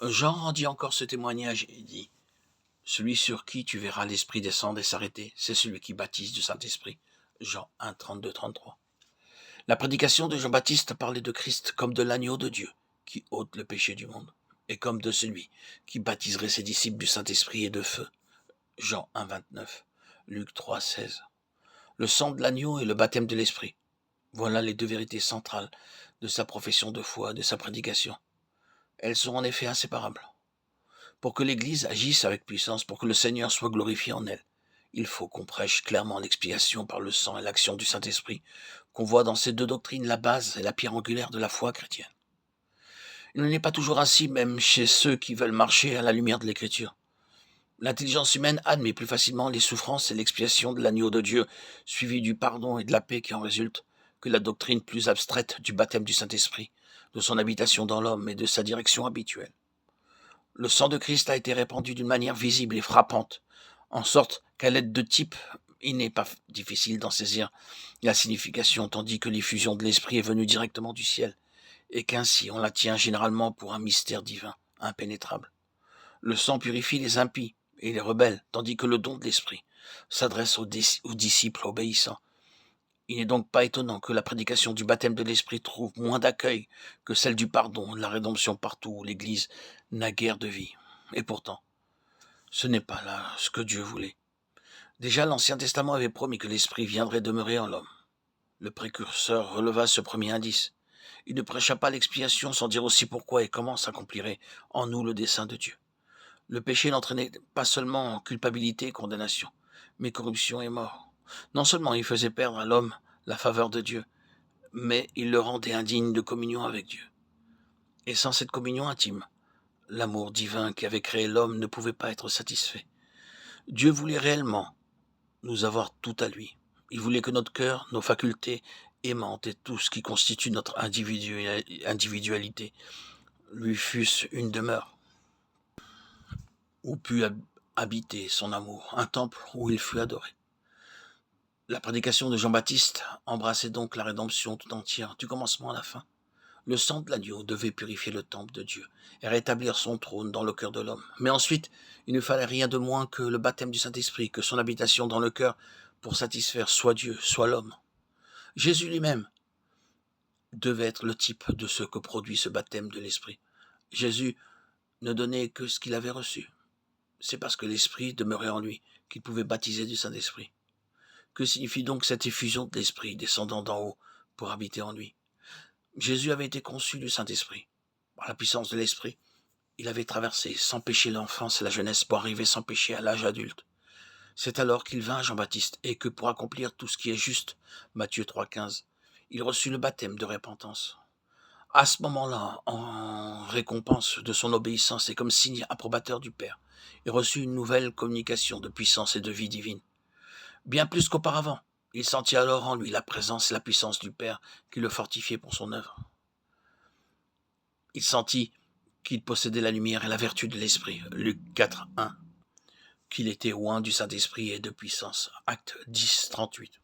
Jean rendit encore ce témoignage et dit: Celui sur qui tu verras l'Esprit descendre et s'arrêter, c'est celui qui baptise du Saint-Esprit. Jean 1, 32, 33. La prédication de Jean-Baptiste parlait de Christ comme de l'agneau de Dieu, qui ôte le péché du monde, et comme de celui qui baptiserait ses disciples du Saint-Esprit et de feu. Jean 1, 29. Luc 3, 16. Le sang de l'agneau et le baptême de l'Esprit. Voilà les deux vérités centrales de sa profession de foi, de sa prédication. Elles sont en effet inséparables. Pour que l'Église agisse avec puissance, pour que le Seigneur soit glorifié en elle, il faut qu'on prêche clairement l'expiation par le sang et l'action du Saint-Esprit, qu'on voit dans ces deux doctrines la base et la pierre angulaire de la foi chrétienne. Il n'est pas toujours ainsi, même chez ceux qui veulent marcher à la lumière de l'Écriture. L'intelligence humaine admet plus facilement les souffrances et l'expiation de l'agneau de Dieu, suivi du pardon et de la paix qui en résultent, que la doctrine plus abstraite du baptême du Saint-Esprit, de son habitation dans l'homme et de sa direction habituelle. Le sang de Christ a été répandu d'une manière visible et frappante, en sorte qu'à l'aide de types, il n'est pas difficile d'en saisir la signification, tandis que l'effusion de l'Esprit est venue directement du ciel, et qu'ainsi on la tient généralement pour un mystère divin, impénétrable. Le sang purifie les impies et les rebelles, tandis que le don de l'Esprit s'adresse aux disciples obéissants. Il n'est donc pas étonnant que la prédication du baptême de l'Esprit trouve moins d'accueil que celle du pardon et de la rédemption partout où l'Église n'a guère de vie. Et pourtant, ce n'est pas là ce que Dieu voulait. Déjà, l'Ancien Testament avait promis que l'Esprit viendrait demeurer en l'homme. Le précurseur releva ce premier indice. Il ne prêcha pas l'expiation sans dire aussi pourquoi et comment s'accomplirait en nous le dessein de Dieu. Le péché n'entraînait pas seulement culpabilité et condamnation, mais corruption et mort. Non seulement il faisait perdre à l'homme la faveur de Dieu, mais il le rendait indigne de communion avec Dieu. Et sans cette communion intime, l'amour divin qui avait créé l'homme ne pouvait pas être satisfait. Dieu voulait réellement nous avoir tout à lui. Il voulait que notre cœur, nos facultés aimantes et tout ce qui constitue notre individualité lui fussent une demeure où put habiter son amour, un temple où il fut adoré. La prédication de Jean-Baptiste embrassait donc la rédemption tout entière, du commencement à la fin. Le sang de l'agneau devait purifier le temple de Dieu et rétablir son trône dans le cœur de l'homme. Mais ensuite, il ne fallait rien de moins que le baptême du Saint-Esprit, que son habitation dans le cœur pour satisfaire soit Dieu, soit l'homme. Jésus lui-même devait être le type de ce que produit ce baptême de l'Esprit. Jésus ne donnait que ce qu'il avait reçu. C'est parce que l'Esprit demeurait en lui qu'il pouvait baptiser du Saint-Esprit. Que signifie donc cette effusion de l'Esprit descendant d'en haut pour habiter en lui? Jésus avait été conçu du Saint-Esprit. Par la puissance de l'Esprit, il avait traversé sans péché l'enfance et la jeunesse pour arriver sans péché à l'âge adulte. C'est alors qu'il vint à Jean-Baptiste et que pour accomplir tout ce qui est juste, Matthieu 3,15, il reçut le baptême de repentance. À ce moment-là, en récompense de son obéissance et comme signe approbateur du Père, il reçut une nouvelle communication de puissance et de vie divine. Bien plus qu'auparavant, il sentit alors en lui la présence et la puissance du Père qui le fortifiait pour son œuvre. Il sentit qu'il possédait la lumière et la vertu de l'Esprit, Luc 4, 1, qu'il était oint du Saint-Esprit et de puissance, Acte 10, 38.